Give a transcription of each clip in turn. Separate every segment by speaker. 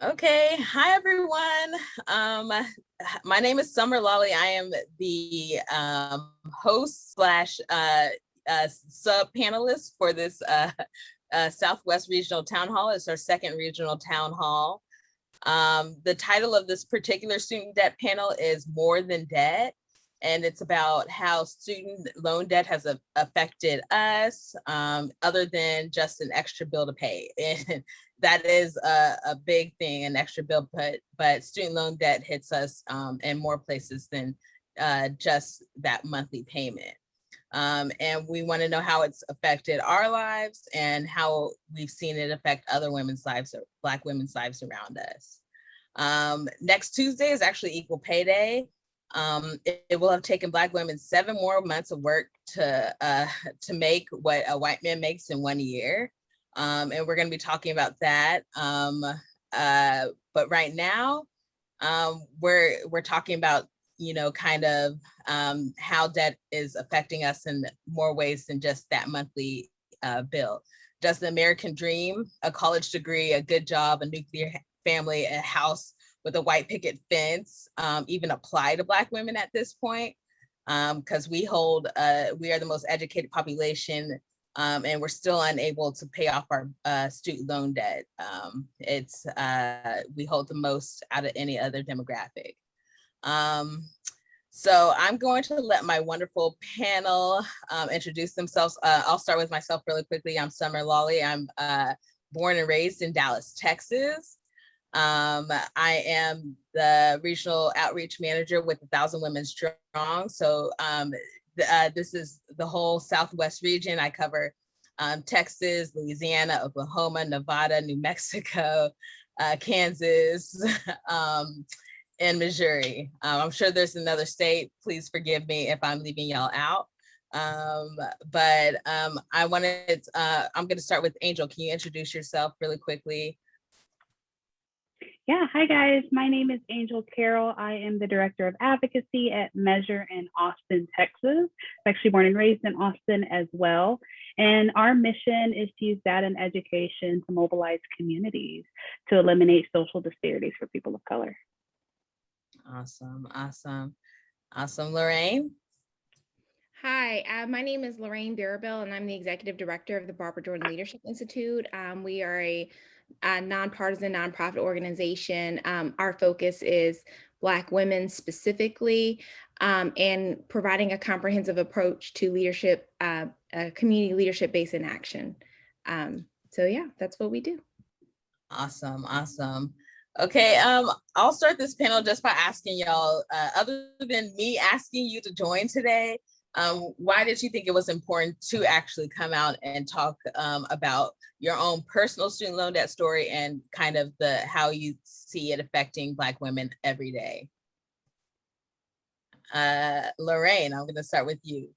Speaker 1: Okay, hi everyone. My name is Summer Lawley. I am the host slash sub panelist for this Southwest Regional Town Hall. It's our second regional town hall. The title of this particular student debt panel is More Than Debt, and it's about how student loan debt has affected us, other than just an extra bill to pay. And that is a big thing, an extra bill, but student loan debt hits us in more places than just that monthly payment. And we want to know how it's affected our lives and how we've seen it affect other women's lives, or Black women's lives around us. Next Tuesday is actually Equal Pay Day. It will have taken Black women 7 more months of work to make what a white man makes in 1 year. And we're going to be talking about that. But right now, we're talking about, kind of how debt is affecting us in more ways than just that monthly bill. Does the American dream, a college degree, a good job, a nuclear family, a house with a white picket fence, even apply to Black women at this point? Because we are the most educated population, and we're still unable to pay off our student loan debt. We hold the most out of any other demographic. So I'm going to let my wonderful panel introduce themselves. I'll start with myself really quickly. I'm Summer Lawley. I'm born and raised in Dallas, Texas. I am the regional outreach manager with 1,000 Women Strong. So this is the whole Southwest region. I cover Texas, Louisiana, Oklahoma, Nevada, New Mexico, Kansas, and Missouri. I'm sure there's another state. Please forgive me if I'm leaving y'all out. I'm going to start with Angel. Can you introduce yourself really quickly?
Speaker 2: Yeah, hi guys. My name is Angel Carroll. I am the Director of Advocacy at Measure in Austin, Texas. I'm actually born and raised in Austin as well. And our mission is to use data and education to mobilize communities to eliminate social disparities for people of color.
Speaker 1: Awesome, awesome, awesome. Lorraine?
Speaker 3: Hi, my name is Lorraine Birabel, and I'm the Executive Director of the Barbara Jordan Leadership Institute. We are a nonpartisan nonprofit organization. Our focus is Black women specifically, and providing a comprehensive approach to leadership, community leadership based in action. So yeah, that's what we do.
Speaker 1: Awesome, awesome. Okay, I'll start this panel just by asking y'all, other than me asking you to join today, why did you think it was important to actually come out and talk about your own personal student loan debt story and kind of how you see it affecting Black women every day? Lorraine, I'm going to start with you.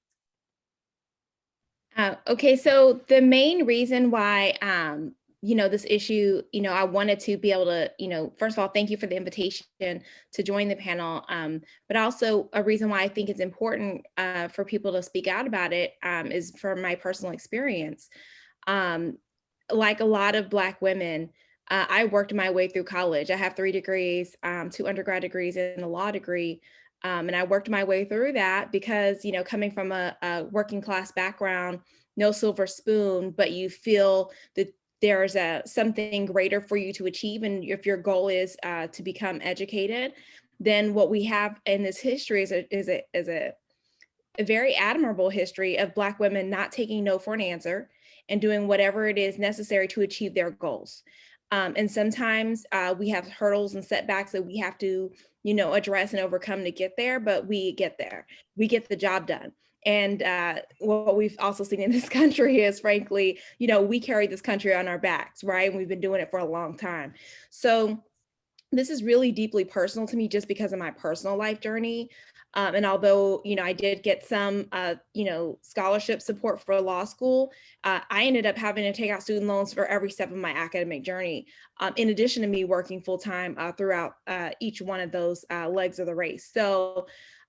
Speaker 3: Okay, so the main reason why this issue, I wanted to be able to, first of all, thank you for the invitation to join the panel. But also a reason why I think it's important for people to speak out about it is from my personal experience. Like a lot of Black women, I worked my way through college. I have 3 degrees, 2 undergrad degrees and a law degree. And I worked my way through that because, coming from a working class background, no silver spoon, but you feel that there's something greater for you to achieve. And if your goal is to become educated, then what we have in this history is a very admirable history of Black women not taking no for an answer and doing whatever it is necessary to achieve their goals. And sometimes we have hurdles and setbacks that we have to, address and overcome to get there, but we get there. We get the job done. And what we've also seen in this country is, frankly, we carry this country on our backs, right? And we've been doing it for a long time. So this is really deeply personal to me just because of my personal life journey. And although, I did get some, scholarship support for law school, I ended up having to take out student loans for every step of my academic journey, in addition to me working full time throughout each one of those legs of the race. So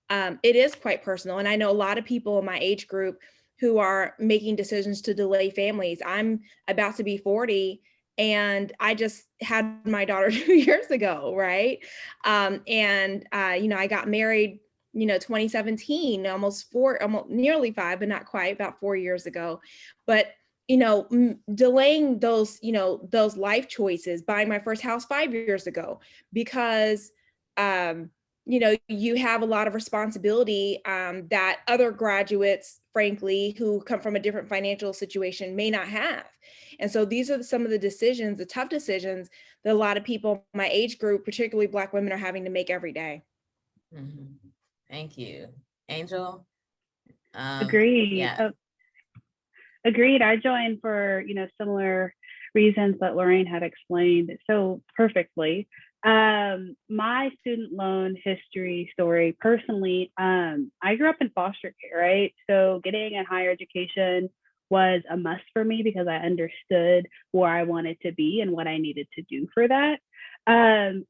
Speaker 3: it is quite personal. And I know a lot of people in my age group who are making decisions to delay families. I'm about to be 40. And I just had my daughter 2 years ago, right? I got married, 2017, almost nearly 5, but not quite, about 4 years ago. But delaying those life choices, buying my first house 5 years ago, because you have a lot of responsibility that other graduates, frankly, who come from a different financial situation may not have. And so these are some of the decisions, the tough decisions that a lot of people in my age group, particularly Black women, are having to make every day.
Speaker 1: Mhm. Thank you. Angel?
Speaker 2: Agreed.
Speaker 1: Yeah.
Speaker 2: Agreed. I joined for, similar reasons that Lorraine had explained so perfectly. My student loan history story personally, I grew up in foster care, right? So getting a higher education was a must for me because I understood where I wanted to be and what I needed to do for that. And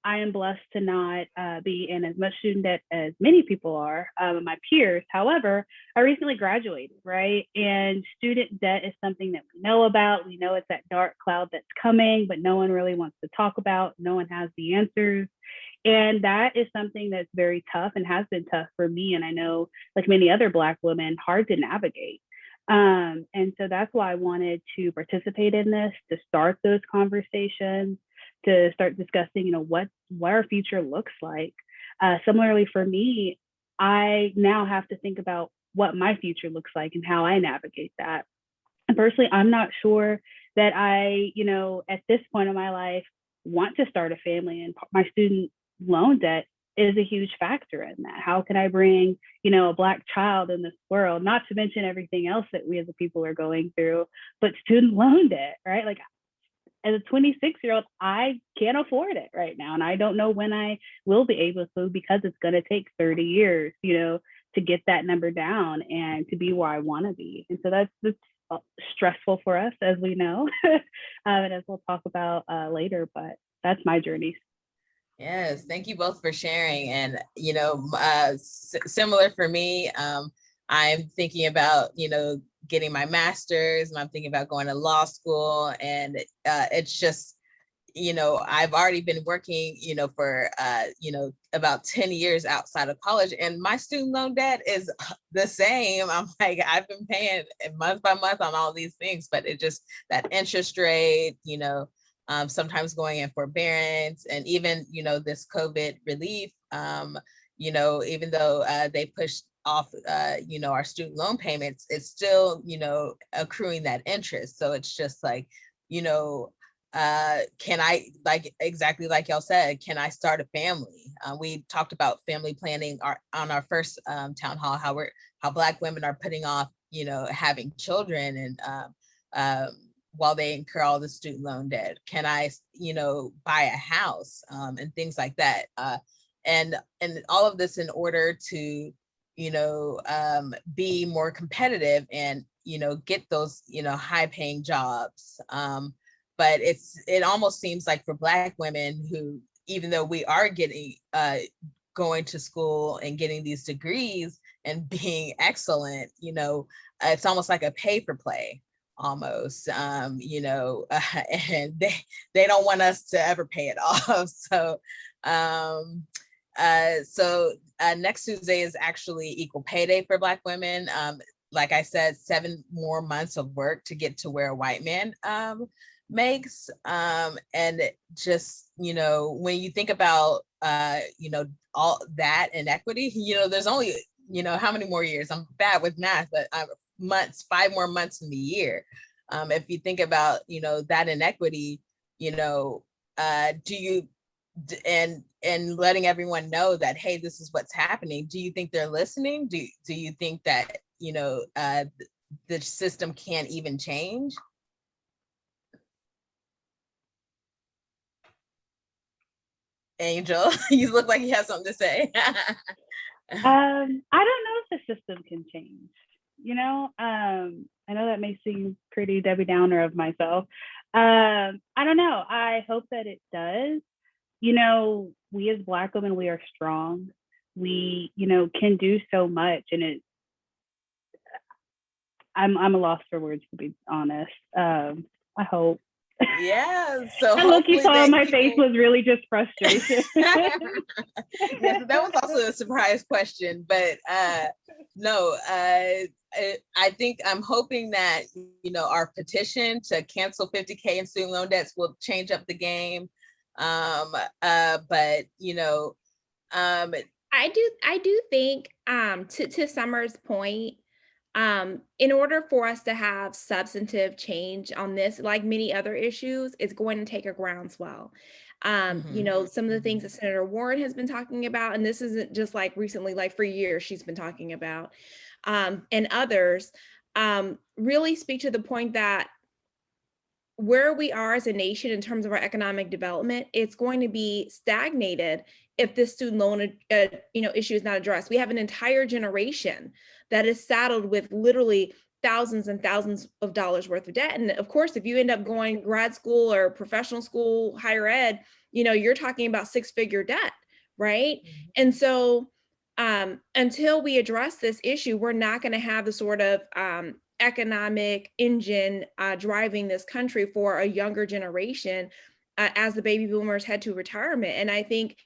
Speaker 2: I am blessed to not be in as much student debt as many people are, my peers. However, I recently graduated, right? And student debt is something that we know about. We know it's that dark cloud that's coming, but no one really wants to talk about. No one has the answers. And that is something that's very tough and has been tough for me. And I know, like many other Black women, hard to navigate. And so that's why I wanted to participate in this, to start those conversations, to start discussing, what our future looks like. Similarly for me, I now have to think about what my future looks like and how I navigate that. And personally, I'm not sure that I, at this point in my life, want to start a family, and my student loan debt is a huge factor in that. How can I bring, a Black child in this world, not to mention everything else that we as a people are going through, but student loan debt, right? Like, as a 26-year-old, I can't afford it right now. And I don't know when I will be able to, because it's going to take 30 years, to get that number down and to be where I want to be. And so that's stressful for us, as we know, and as we'll talk about later, but that's my journey.
Speaker 1: Yes, thank you both for sharing. And, similar for me, I'm thinking about, getting my master's, and I'm thinking about going to law school. And it's just, I've already been working, for, about 10 years outside of college, and my student loan debt is the same. I'm like, I've been paying month by month on all these things, but it just, that interest rate, sometimes going in forbearance, and even, this COVID relief, even though they pushed off, our student loan payments, it's still, accruing that interest. So it's just like, can I, like, exactly like y'all said, can I start a family? We talked about family planning on our first town hall, how Black women are putting off, having children, and while they incur all the student loan debt. Can I, buy a house, and things like that. And all of this in order to, be more competitive and, get those, high paying jobs. But it almost seems like for Black women who, even though we are getting, going to school and getting these degrees and being excellent, it's almost like a pay for play almost, and they don't want us to ever pay it off. So next Tuesday is actually equal pay day for Black women. Like I said, 7 more months of work to get to where a white man makes. And just, when you think about, all that inequity, there's only, how many more years? I'm bad with math, but months, 5 more months in the year. If you think about, that inequity, do you, and letting everyone know that, hey, this is what's happening. Do you think they're listening? Do you think that, the system can't even change? Angel, you look like you have something to say.
Speaker 2: I don't know if the system can change. I know that may seem pretty Debbie Downer of myself. I don't know. I hope that it does. We as Black women, we are strong. We, can do so much, and I'm a loss for words, to be honest. I hope
Speaker 1: Yeah, so
Speaker 2: I look, you
Speaker 1: hopefully
Speaker 2: saw
Speaker 1: that
Speaker 2: my face
Speaker 1: people
Speaker 2: was really just frustration.
Speaker 1: yes, that was also a surprise question, but no, I think I'm hoping that, our petition to cancel 50K in student loan debts will change up the game. But
Speaker 3: I do think to Summer's point, in order for us to have substantive change on this, like many other issues, it's going to take a groundswell. Some of the things that Senator Warren has been talking about, and this isn't just like recently, like for years she's been talking about, and others, really speak to the point that where we are as a nation in terms of our economic development, it's going to be stagnated if this student loan issue is not addressed. We have an entire generation that is saddled with literally thousands and thousands of dollars worth of debt. And of course, if you end up going grad school or professional school, higher ed, you're talking about six-figure debt, right? And so until we address this issue, we're not going to have the sort of economic engine driving this country for a younger generation as the baby boomers head to retirement. And I think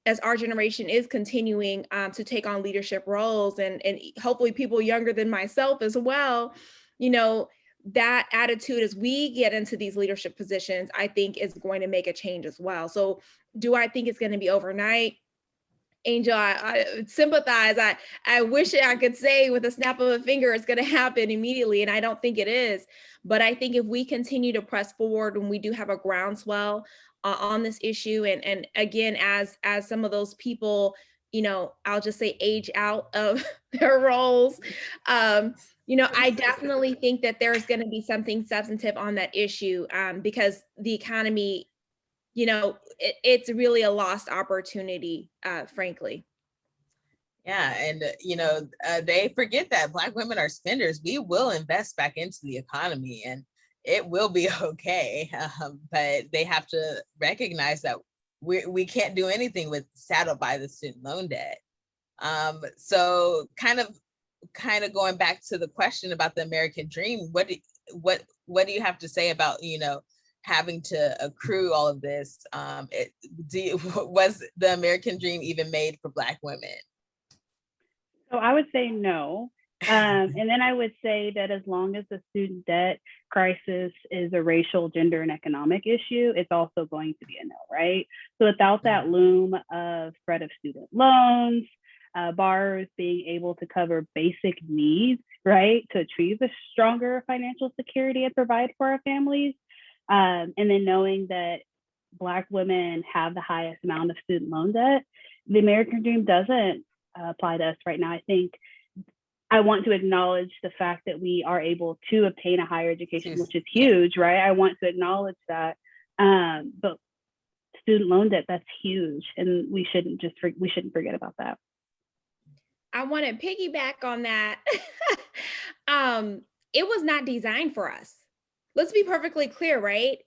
Speaker 3: as our generation is continuing to take on leadership roles, and hopefully people younger than myself as well, that attitude as we get into these leadership positions, I think is going to make a change as well. So do I think it's going to be overnight? Angel, I sympathize. I wish I could say with a snap of a finger it's going to happen immediately, and I don't think it is. But I think if we continue to press forward, when we do have a groundswell on this issue, and again, as some of those people, I'll just say age out of their roles, I definitely think that there's going to be something substantive on that issue because the economy, it's really a lost opportunity, frankly.
Speaker 1: Yeah, and they forget that Black women are spenders. We will invest back into the economy, and it will be okay. But they have to recognize that we can't do anything with saddled by the student loan debt. So kind of going back to the question about the American dream, what do you have to say about having to accrue all of this? Was the American dream even made for Black women?
Speaker 2: So I would say no. And then I would say that as long as the student debt crisis is a racial, gender, and economic issue, it's also going to be a no, right? So without that loom of threat of student loans, borrowers being able to cover basic needs, right, to achieve a stronger financial security and provide for our families, and then knowing that Black women have the highest amount of student loan debt, the American dream doesn't apply to us right now. I think I want to acknowledge the fact that we are able to obtain a higher education, which is huge, right? I want to acknowledge that. But student loan debt, that's huge. And we shouldn't forget about that.
Speaker 3: I want to piggyback on that. It was not designed for us. Let's be perfectly clear, right?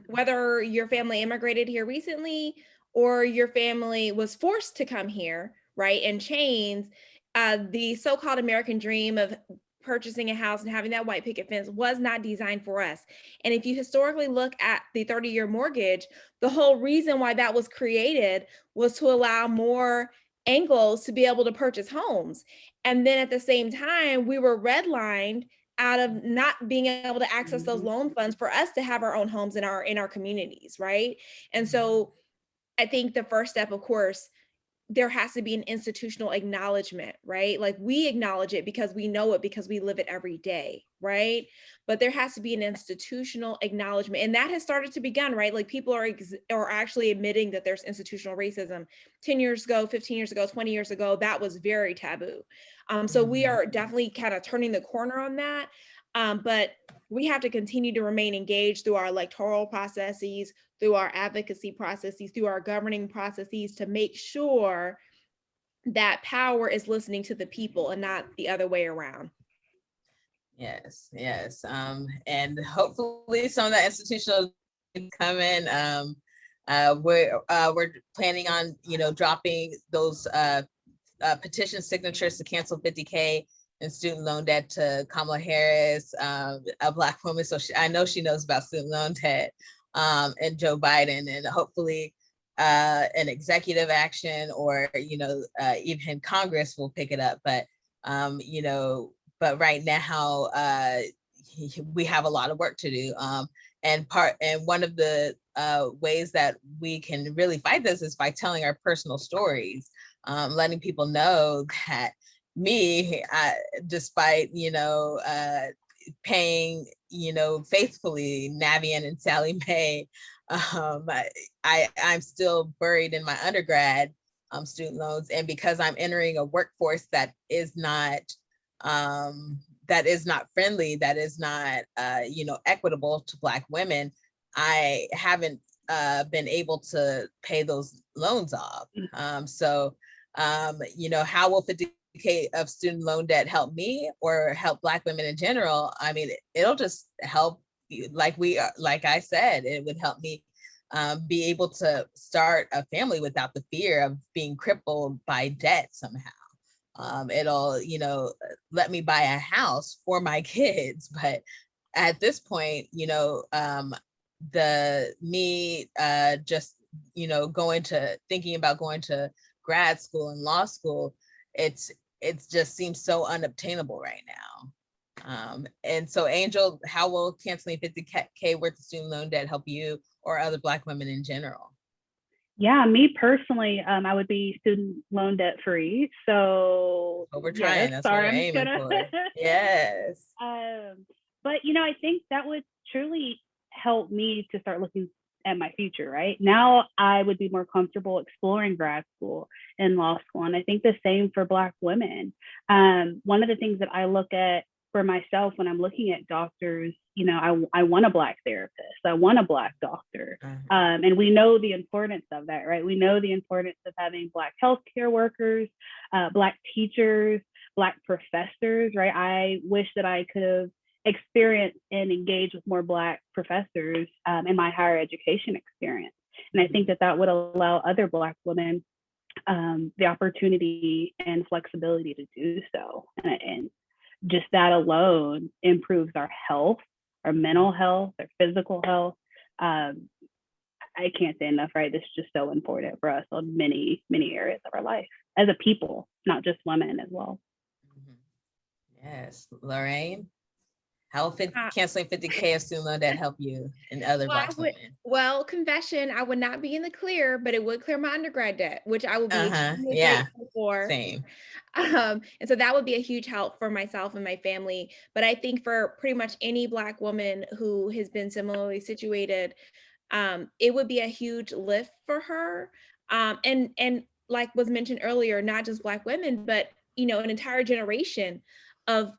Speaker 3: Whether your family immigrated here recently or your family was forced to come here, right, in chains, the so-called American dream of purchasing a house and having that white picket fence was not designed for us. And if you historically look at the 30-year mortgage, the whole reason why that was created was to allow more Anglos to be able to purchase homes. And then at the same time, we were redlined out of not being able to access those loan funds for us to have our own homes in our communities, right? And so I think the first step, of course, there has to be an institutional acknowledgement, right? Like we acknowledge it because we know it, because we live it every day, right? But there has to be an institutional acknowledgement, and that has started to begin, right? Like people are actually admitting that there's institutional racism. 10 years ago, 15 years ago, 20 years ago, that was very taboo. So we are definitely kind of turning the corner on that. But we have to continue to remain engaged through our electoral processes, through our advocacy processes, through our governing processes to make sure that power is listening to the people and not the other way around.
Speaker 1: Yes. And hopefully some of that institutional come in. We're planning on, dropping those petition signatures to cancel 50K in student loan debt to Kamala Harris, a Black woman. So I know she knows about student loan debt, and Joe Biden, and hopefully an executive action or, even Congress will pick it up. But, but right now we have a lot of work to do. And one of the ways that we can really fight this is by telling our personal stories, letting people know that me, despite, paying, faithfully Navient and Sally Mae, I'm still buried in my undergrad student loans. And because I'm entering a workforce that is not friendly, that is not, equitable to Black women, I haven't been able to pay those loans off. How will 50K of student loan debt help me or help Black women in general? I mean, it'll just help, like I said, it would help me be able to start a family without the fear of being crippled by debt somehow. It'll, let me buy a house for my kids. But at this point, thinking about going to grad school and law school, it just seems so unobtainable right now. And so, Angel, how will canceling 50K worth of student loan debt help you or other Black women in general?
Speaker 2: Yeah, me personally, I would be student loan debt free. So
Speaker 1: we're trying. That's what we're aiming for. Yes.
Speaker 2: But I think that would truly help me to start looking at my future. Right now, I would be more comfortable exploring grad school and law school, and I think the same for Black women. One of the things that I look at for myself when I'm looking at doctors, I want a Black therapist, I want a Black doctor. And we know the importance of that, right? We know the importance of having Black healthcare workers, Black teachers, Black professors, right? I wish that I could have experienced and engaged with more Black professors in my higher education experience. And I think that would allow other Black women the opportunity and flexibility to do so. And just that alone improves our health, our mental health, our physical health. I can't say enough, right? This is just so important for us on many, many areas of our life as a people, not just women as well.
Speaker 1: Yes. Lorraine, how will canceling 50K of student loan debt help you and other Black women?
Speaker 3: Well, confession, I would not be in the clear, but it would clear my undergrad debt, which I would be extremely grateful for.
Speaker 1: Same.
Speaker 3: And so that would be a huge help for myself and my family. But I think for pretty much any Black woman who has been similarly situated, it would be a huge lift for her. And like was mentioned earlier, not just Black women, but an entire generation of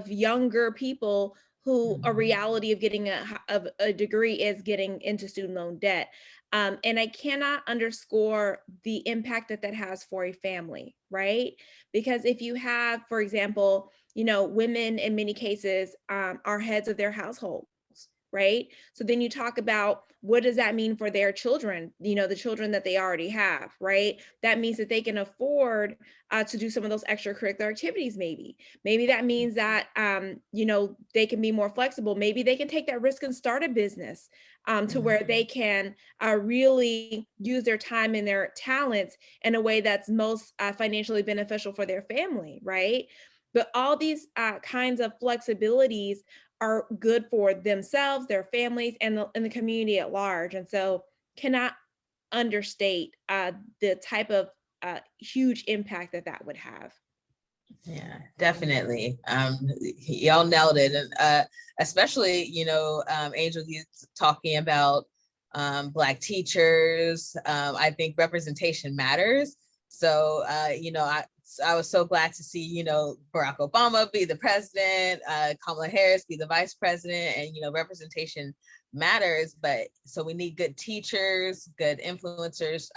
Speaker 3: younger people who a reality of getting a degree is getting into student loan debt. And I cannot underscore the impact that has for a family, right? Because if you have, for example, women in many cases are heads of their households, right? So then you talk about what does that mean for their children, the children that they already have, right? That means that they can afford to do some of those extracurricular activities. Maybe that means that, they can be more flexible. Maybe they can take that risk and start a business to where they can really use their time and their talents in a way that's most financially beneficial for their family, right? But all these kinds of flexibilities are good for themselves, their families, and the community at large. And so cannot understate the type of huge impact that would have.
Speaker 1: Yeah, definitely. Y'all nailed it. And especially, Angel, you talking about Black teachers. I think representation matters. So, I was so glad to see, Barack Obama be the president, Kamala Harris be the vice president, and, representation matters. But so we need good teachers, good influencers,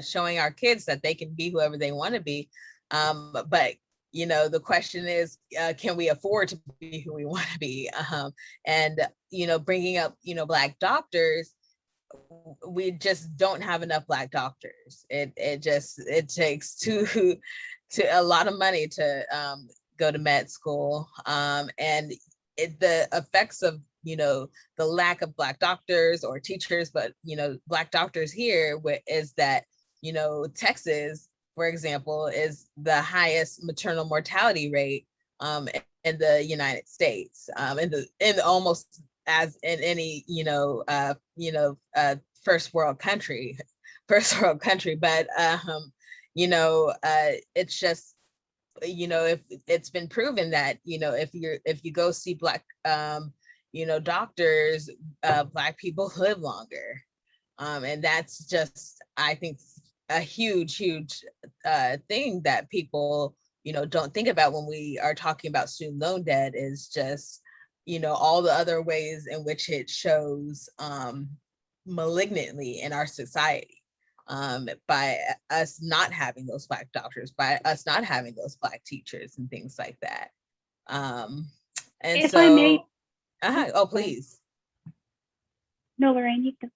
Speaker 1: showing our kids that they can be whoever they want to be. But the question is, can we afford to be who we want to be? And bringing up, Black doctors, we just don't have enough Black doctors. It takes to a lot of money to go to med school. And the effects of, the lack of Black doctors or teachers, but, Black doctors here is that, Texas, for example, is the highest maternal mortality rate in the United States, in almost as in any, first world country, but, it's just, if it's been proven that, if you go see Black, doctors, Black people live longer. And that's just, I think, a huge thing that people, don't think about when we are talking about student loan debt, is just, all the other ways in which it shows malignantly in our society, by us not having those Black doctors, by us not having those Black teachers and things like that. And
Speaker 2: if
Speaker 1: so,
Speaker 2: I may,
Speaker 1: oh, please.
Speaker 2: No, Lorraine, you can.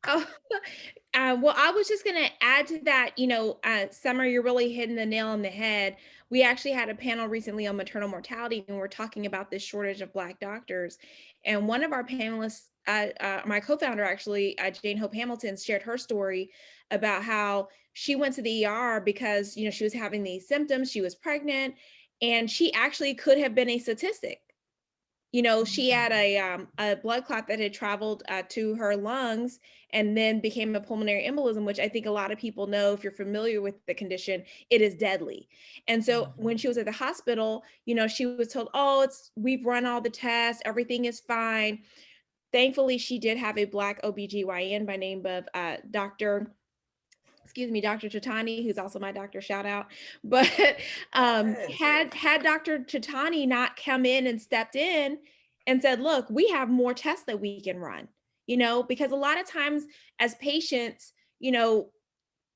Speaker 3: Oh, well, I was just going to add to that, Summer, you're really hitting the nail on the head. We actually had a panel recently on maternal mortality, and we're talking about this shortage of Black doctors. And one of our panelists, my co-founder, actually, Jane Hope Hamilton, shared her story about how she went to the ER because, she was having these symptoms, she was pregnant, and she actually could have been a statistic. She had a blood clot that had traveled to her lungs and then became a pulmonary embolism, which I think a lot of people know, if you're familiar with the condition, it is deadly. And so when she was at the hospital, she was told, oh, we've run all the tests, everything is fine. Thankfully, she did have a Black OBGYN by name of Dr. Chitani, who's also my doctor, shout out. But had Dr. Chitani not come in and stepped in and said, look, we have more tests that we can run, because a lot of times as patients,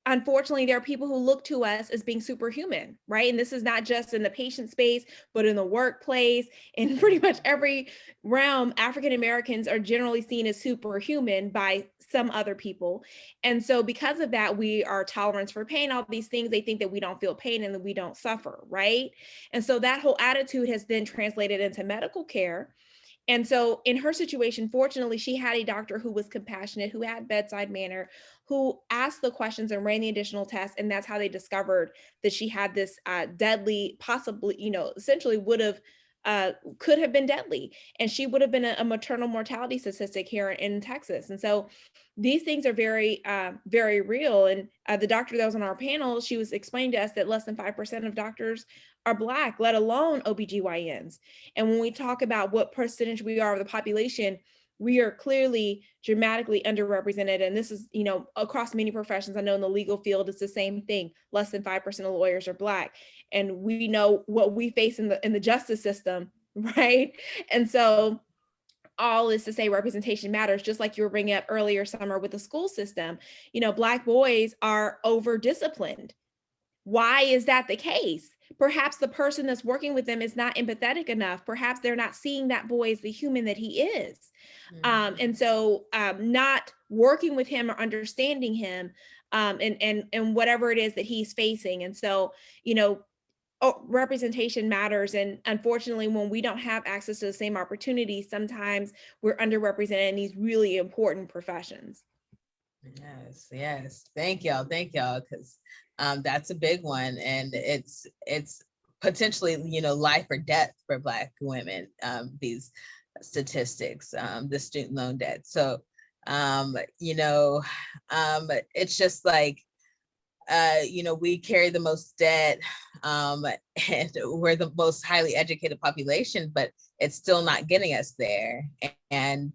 Speaker 3: unfortunately, there are people who look to us as being superhuman, right? And this is not just in the patient space, but in the workplace, in pretty much every realm. African Americans are generally seen as superhuman by some other people. And so because of that, we are tolerance for pain, all these things, they think that we don't feel pain and that we don't suffer, right? And so that whole attitude has then translated into medical care. And so in her situation, fortunately, she had a doctor who was compassionate, who had bedside manner, who asked the questions and ran the additional tests. And that's how they discovered that she had this deadly, possibly, essentially could have been deadly. And she would have been a maternal mortality statistic here in Texas. And so these things are very, very real. And the doctor that was on our panel, she was explaining to us that less than 5% of doctors are Black, let alone OBGYNs. And when we talk about what percentage we are of the population, we are clearly dramatically underrepresented. And this is, across many professions. I know in the legal field, it's the same thing. Less than 5% of lawyers are Black. And we know what we face in the justice system, right? And so all is to say representation matters, just like you were bringing up earlier, Summer, with the school system. Black boys are over-disciplined. Why is that the case? Perhaps the person that's working with them is not empathetic enough. Perhaps they're not seeing that boy as the human that he is. And so not working with him or understanding him and whatever it is that he's facing. And so, representation matters. And unfortunately, when we don't have access to the same opportunities, sometimes we're underrepresented in these really important professions.
Speaker 1: Yes. Thank y'all. Because that's a big one. And it's potentially, life or death for Black women, these statistics, the student loan debt. So, it's just like, we carry the most debt, and we're the most highly educated population, but it's still not getting us there. And,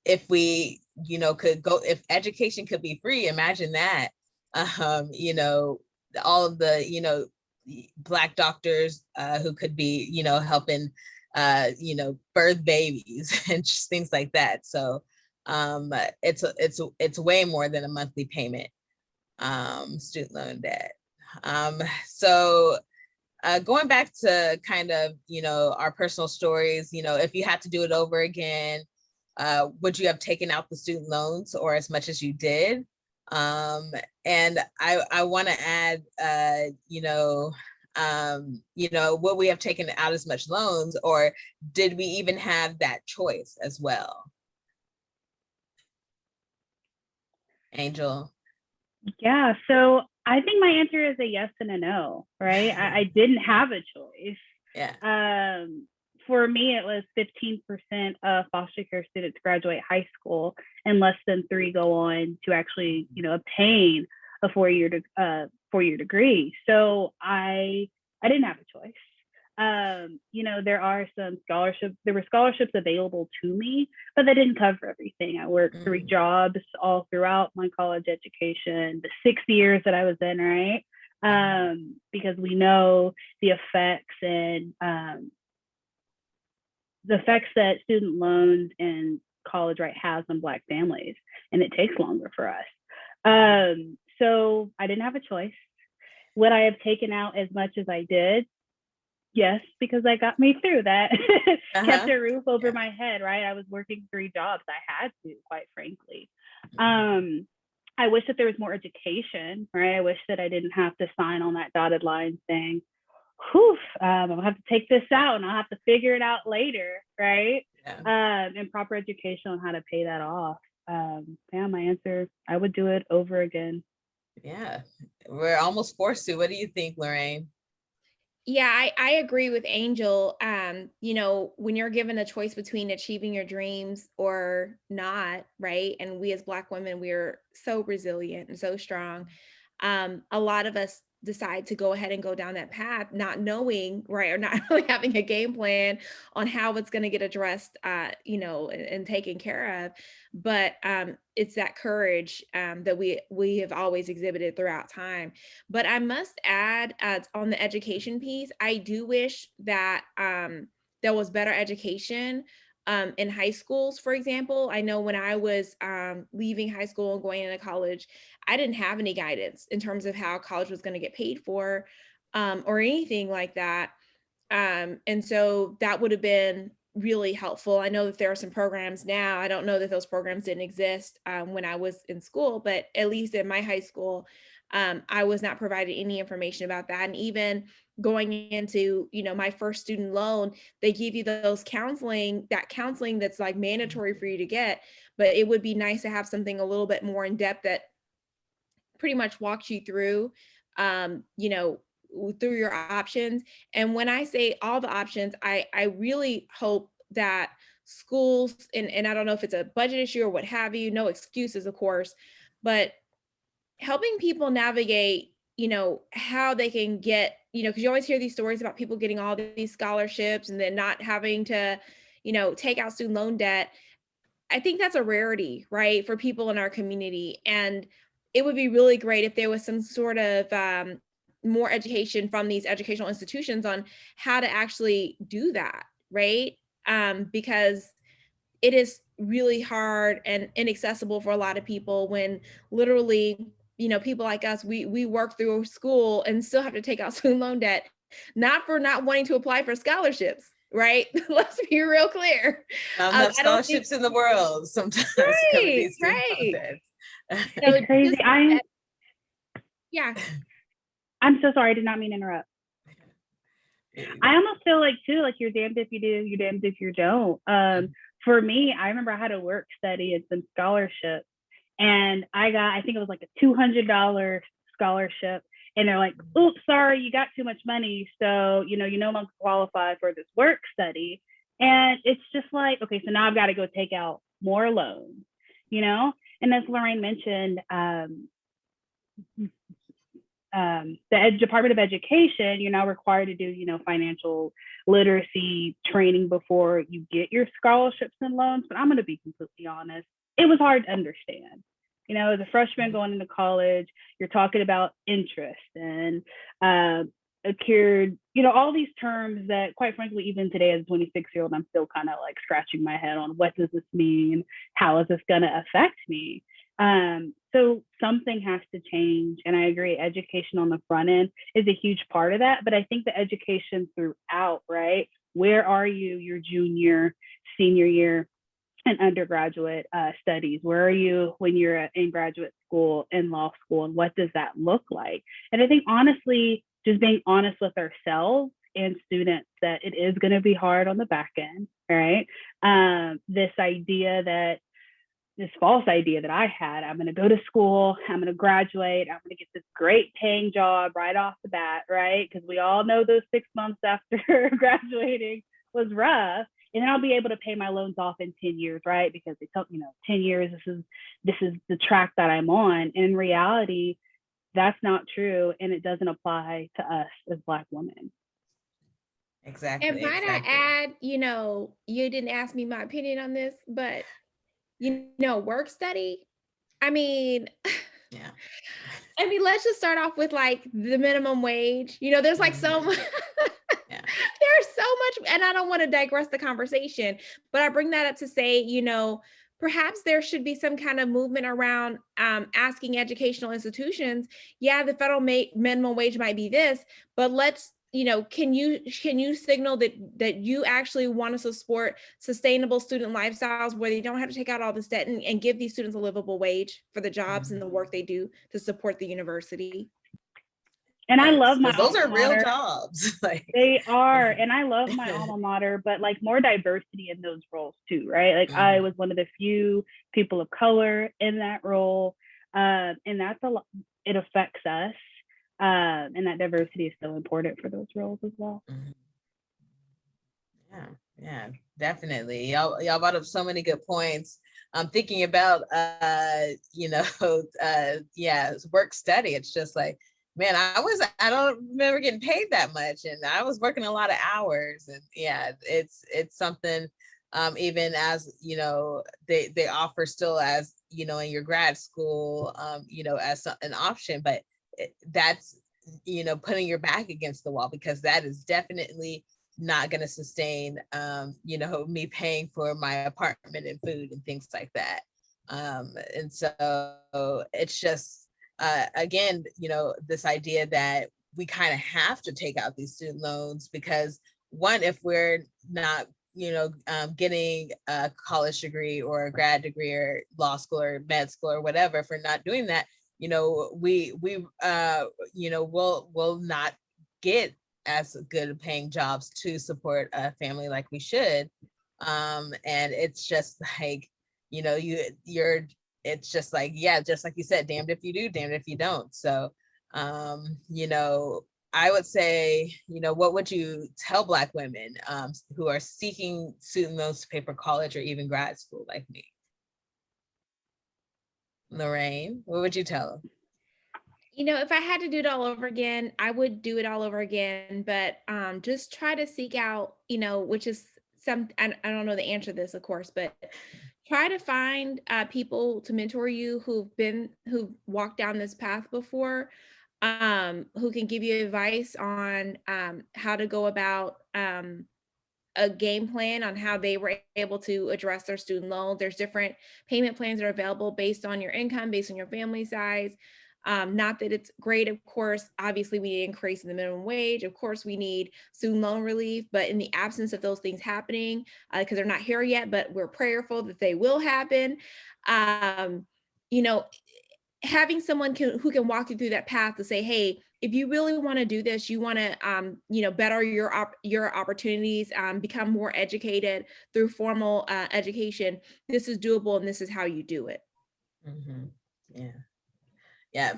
Speaker 1: if we, if education could be free, imagine that, all of the, Black doctors who could be, helping, birth babies and just things like that. So it's way more than a monthly payment, student loan debt. So going back to kind of, our personal stories, if you had to do it over again, would you have taken out the student loans or as much as you did? And I want to add, would we have taken out as much loans, or did we even have that choice as well? Angel.
Speaker 2: Yeah, so I think my answer is a yes and a no, right? I didn't have a choice.
Speaker 1: Yeah.
Speaker 2: For me, it was 15% of foster care students graduate high school, and less than 3 go on to actually, obtain a four-year degree. So I didn't have a choice. There are some scholarships. There were scholarships available to me, but they didn't cover everything. I worked 3 jobs all throughout my college education, the 6 years that I was in, right? Because we know the effects that student loans and college right has on Black families, and it takes longer for us. So I didn't have a choice. Would I have taken out as much as I did? Yes, because that got me through that. Kept a roof over my head, right? I was working 3 jobs. I had to, quite frankly. I wish that there was more education, right? I wish that I didn't have to sign on that dotted line saying, I'll have to take this out and I'll have to figure it out later, right? Yeah. And proper education on how to pay that off. My answer, I would do it over again.
Speaker 1: Yeah, we're almost forced to. What do you think, Lorraine?
Speaker 3: Yeah, I agree with Angel. When you're given a choice between achieving your dreams or not, right? And we as Black women, we're so resilient and so strong. A lot of us decide to go ahead and go down that path, not knowing, right, or not really having a game plan on how it's going to get addressed, and taken care of. But it's that courage that we have always exhibited throughout time. But I must add, on the education piece, I do wish that there was better education in high schools, for example. I know when I was leaving high school and going into college, I didn't have any guidance in terms of how college was going to get paid for or anything like that. And so that would have been really helpful. I know that there are some programs now. I don't know that those programs didn't exist when I was in school, but at least in my high school, I was not provided any information about that. And even going into, my first student loan, they give you that counseling that's like mandatory for you to get, but it would be nice to have something a little bit more in depth that pretty much walks you through, through your options. And when I say all the options, I really hope that schools, and I don't know if it's a budget issue or what have you, no excuses, of course, but helping people navigate, how they can get, because you always hear these stories about people getting all these scholarships and then not having to, take out student loan debt. I think that's a rarity, right, for people in our community. And it would be really great if there was some sort of more education from these educational institutions on how to actually do that, right? Because it is really hard and inaccessible for a lot of people when literally, people like us, we work through school and still have to take out student loan debt, not for not wanting to apply for scholarships, right? Let's be real clear.
Speaker 1: Not enough scholarships in the world sometimes to cover these student loan debts.
Speaker 2: It's crazy.
Speaker 3: Yeah.
Speaker 2: I'm so sorry. I did not mean to interrupt. I almost feel like too, like you're damned if you do, you're damned if you don't. For me, I remember I had a work study and some scholarships, and I think it was like a $200 scholarship. And they're like, oops, sorry, you got too much money. So, you no longer qualify for this work study. And it's just like, okay, so now I've got to go take out more loans, And as Lorraine mentioned, the Department of Education, you're now required to do, financial literacy training before you get your scholarships and loans. But I'm going to be completely honest, it was hard to understand. As a freshman going into college, you're talking about interest and accrued, all these terms that, quite frankly, even today as a 26-year-old, I'm still kind of like scratching my head on what does this mean? How is this going to affect me? So something has to change. And I agree, education on the front end is a huge part of that. But I think the education throughout, right? Where are you your junior, senior year? and undergraduate studies? Where are you when you're in graduate school, in law school, and what does that look like? And I think honestly, just being honest with ourselves and students that it is going to be hard on the back end, right? This false idea that I had, I'm going to go to school, I'm going to graduate, I'm going to get this great paying job right off the bat, right? Because we all know those 6 months after graduating was rough. And then I'll be able to pay my loans off in 10 years, right? Because they tell, 10 years, this is the track that I'm on. And in reality, that's not true. And it doesn't apply to us as Black women.
Speaker 1: Exactly.
Speaker 3: And might
Speaker 1: Exactly.
Speaker 3: I add, you didn't ask me my opinion on this, but work study. I mean,
Speaker 1: Yeah.
Speaker 3: let's just start off with like the minimum wage. There's like so much.
Speaker 1: Yeah.
Speaker 3: There's so much, and I don't want to digress the conversation, but I bring that up to say, perhaps there should be some kind of movement around asking educational institutions, yeah, the federal minimum wage might be this, but let's, can you signal that you actually want to support sustainable student lifestyles where they don't have to take out all this debt and give these students a livable wage for the jobs and the work they do to support the university?
Speaker 2: And I love my
Speaker 1: those
Speaker 2: alma
Speaker 1: are real
Speaker 2: mater.
Speaker 1: jobs.
Speaker 2: They are, and I love my alma mater, but like more diversity in those roles too, right? Like I was one of the few people of color in that role, and that's a lot. It affects us, and that diversity is so important for those roles as well.
Speaker 1: Yeah, definitely. Y'all brought up so many good points. I'm thinking about, work study. It's just like, man, I don't remember getting paid that much, and I was working a lot of hours, and yeah, it's something. Even as they offer still as in your grad school, as an option, but that's putting your back against the wall, because that is definitely not going to sustain me paying for my apartment and food and things like that. And so it's just again, this idea that we kind of have to take out these student loans, because one, if we're not getting a college degree or a grad degree or law school or med school or whatever, if we're not doing that, we will not get as good paying jobs to support a family like we should. And it's just like, it's just like, yeah, just like you said, damned if you do, damned if you don't. So, I would say, what would you tell Black women who are seeking student loans to pay for college or even grad school like me? Lorraine, what would you tell them?
Speaker 3: If I had to do it all over again, I would do it all over again, but just try to seek out, which is I don't know the answer to this, of course, but try to find people to mentor you who've walked down this path before, who can give you advice on how to go about a game plan on how they were able to address their student loans. There's different payment plans that are available based on your income, based on your family size. Not that it's great, of course. Obviously, we need an increase in the minimum wage. Of course, we need student loan relief. But in the absence of those things happening, because they're not here yet, but we're prayerful that they will happen. Having someone who can walk you through that path to say, hey, if you really want to do this, you want to, better your opportunities, become more educated through formal education. This is doable, and this is how you do it.
Speaker 1: Yeah.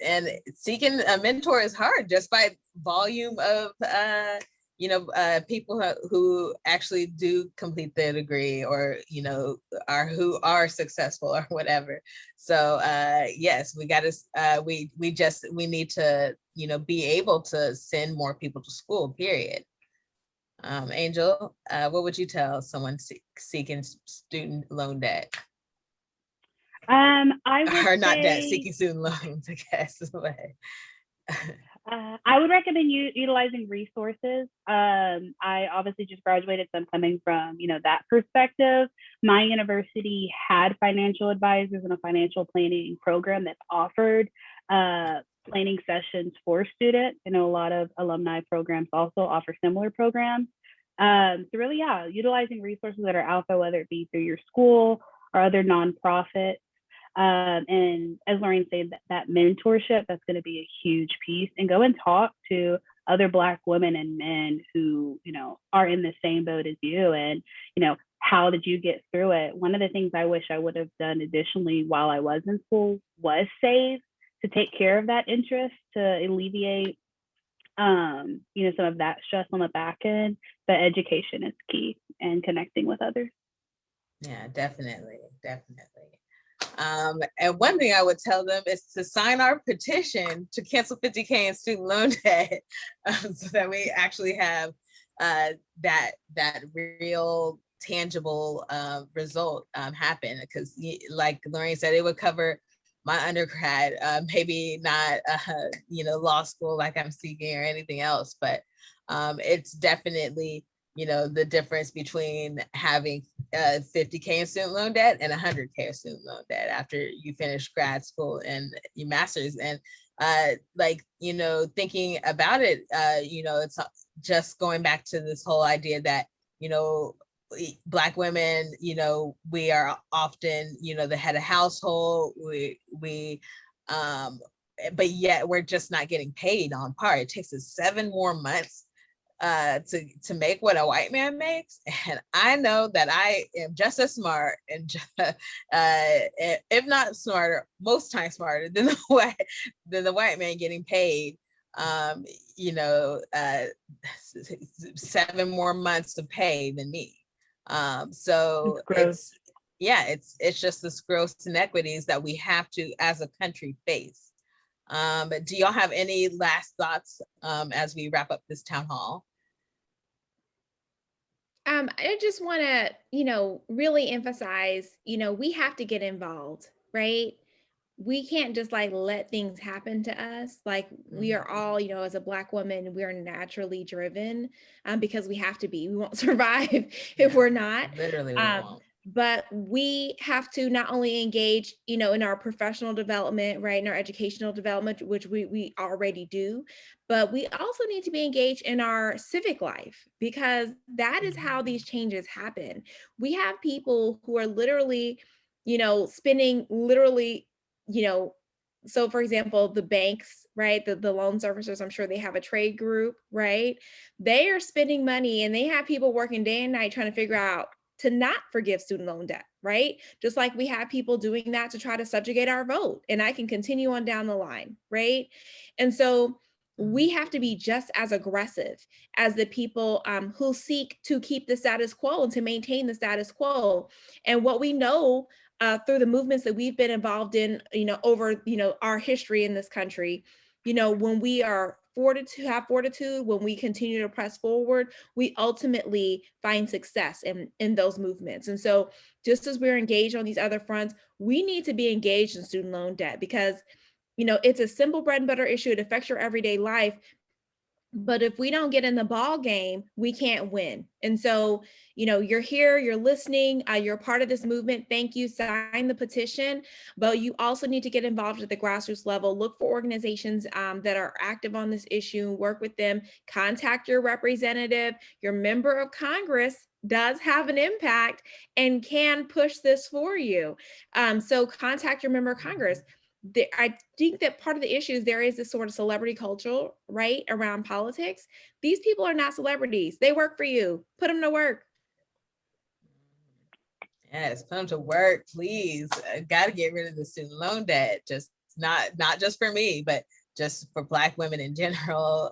Speaker 1: And seeking a mentor is hard, just by volume of people who actually do complete their degree, or who are successful or whatever. So yes, we got to we need to be able to send more people to school, period. Angel, what would you tell someone seeking student loan debt?
Speaker 2: I would
Speaker 1: or not debt, seeking student loans, I guess.
Speaker 2: I would recommend utilizing resources. I obviously just graduated, so I'm coming from that perspective. My university had financial advisors and a financial planning program that offered planning sessions for students. I know a lot of alumni programs also offer similar programs. So really, yeah, utilizing resources that are out there, whether it be through your school or other nonprofits. And as Lorraine said, that mentorship, that's going to be a huge piece. And go and talk to other Black women and men who, are in the same boat as you. And, how did you get through it? One of the things I wish I would have done additionally while I was in school was save to take care of that interest, to alleviate, some of that stress on the back end. But education is key, and connecting with others.
Speaker 1: Yeah, definitely. And one thing I would tell them is to sign our petition to cancel 50K in student loan debt, so that we actually have that real tangible result happen. Because like Lorraine said, it would cover my undergrad, maybe not law school like I'm seeking or anything else, but it's definitely the difference between having 50K in student loan debt and 100K in student loan debt after you finish grad school and your master's. And thinking about it, it's just going back to this whole idea that Black women, we are often the head of household. But yet we're just not getting paid on par. It takes us 7 more months to make what a white man makes. And I know that I am just as smart and if not smarter, most times smarter than the white man getting paid 7 more months of pay than me. So it's just this gross inequities that we have to, as a country, face. Do y'all have any last thoughts as we wrap up this town hall?
Speaker 3: I just want to, really emphasize, we have to get involved, right? We can't just let things happen to us. We are all, as a Black woman, we are naturally driven because we have to be. We won't survive if we're not.
Speaker 1: Literally, we won't.
Speaker 3: But we have to not only engage, in our professional development, right, in our educational development, which we already do, but we also need to be engaged in our civic life, because that is how these changes happen. We have people who are literally, spending so for example, the banks, right, the loan servicers, I'm sure they have a trade group, right? They are spending money and they have people working day and night trying to figure out to not forgive student loan debt, right? Just like we have people doing that to try to subjugate our vote. And I can continue on down the line, right? And so we have to be just as aggressive as the people who seek to keep the status quo and to maintain the status quo. And what we know through the movements that we've been involved in, over, our history in this country, when we are have fortitude, when we continue to press forward, we ultimately find success in those movements. And so just as we're engaged on these other fronts, we need to be engaged in student loan debt, because, it's a simple bread and butter issue. It affects your everyday life. But if we don't get in the ball game, we can't win. And so, you're here, you're listening, you're part of this movement. Thank you. Sign the petition. But you also need to get involved at the grassroots level. Look for organizations that are active on this issue, work with them, contact your representative. Your member of Congress does have an impact and can push this for you. So contact your member of Congress. I think that part of the issue is there is this sort of celebrity culture, right, around politics. These people are not celebrities. They work for you. Put them to work.
Speaker 1: Yes, put them to work, please. Got to get rid of the student loan debt. Just not just for me, but just for Black women in general,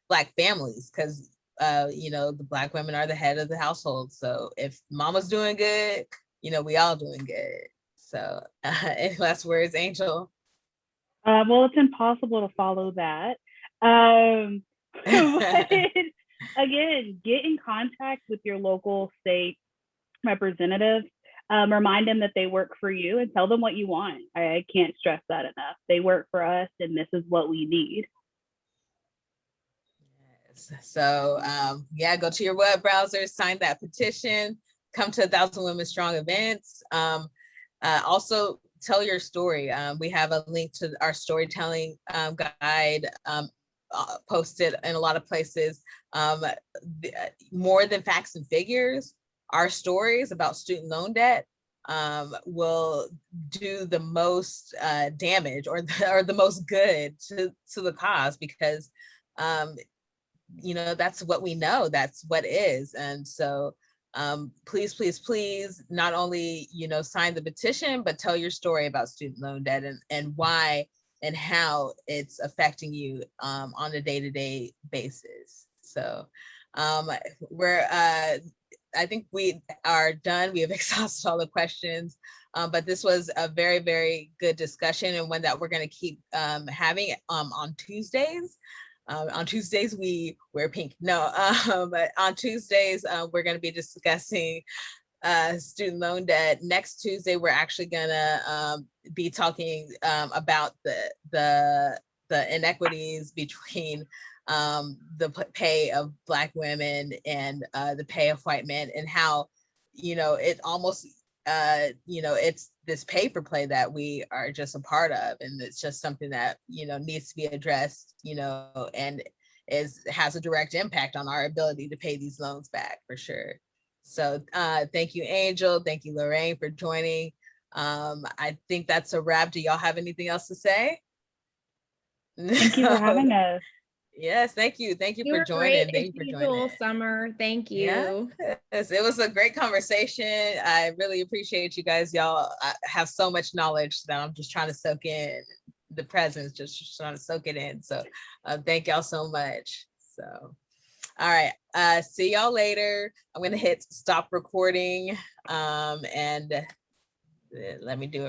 Speaker 1: Black families, because the Black women are the head of the household. So if mama's doing good, we all doing good. So any last words, Angel?
Speaker 2: Well, it's impossible to follow that. But again, get in contact with your local state representatives. Remind them that they work for you and tell them what you want. I can't stress that enough. They work for us and this is what we need.
Speaker 1: Yes. So go to your web browser, sign that petition, come to 1,000 Women Strong events. Also tell your story. We have a link to our storytelling guide posted in a lot of places, more than facts and figures, our stories about student loan debt will do the most damage or the most good to the cause, because that's what we know, that's what is. And so please, please, please, not only sign the petition, but tell your story about student loan debt and why and how it's affecting you on a day-to-day basis. So I think we are done. We have exhausted all the questions, but this was a very, very good discussion, and one that we're going to keep having on Tuesdays. On Tuesdays, we wear pink. No, but on Tuesdays, we're going to be discussing student loan debt. Next Tuesday, we're actually going to be talking about the inequities between the pay of Black women and the pay of white men, and how it almost it's this pay for play that we are just a part of, and it's just something that needs to be addressed, and has a direct impact on our ability to pay these loans back, for sure. So thank you, Angel. Thank you, Lorraine, for joining. I think that's a wrap. Do y'all have anything else to say?
Speaker 2: Thank you for having us.
Speaker 1: Yes, thank you. Thank you for
Speaker 3: Great,
Speaker 1: joining. Thank you for joining.
Speaker 3: Summer. Thank you.
Speaker 1: Yes, it was a great conversation. I really appreciate you guys. Y'all have so much knowledge that I'm just trying to soak in the presence, just trying to soak it in. So thank y'all so much. So, all right. See y'all later. I'm going to hit stop recording and let me do it.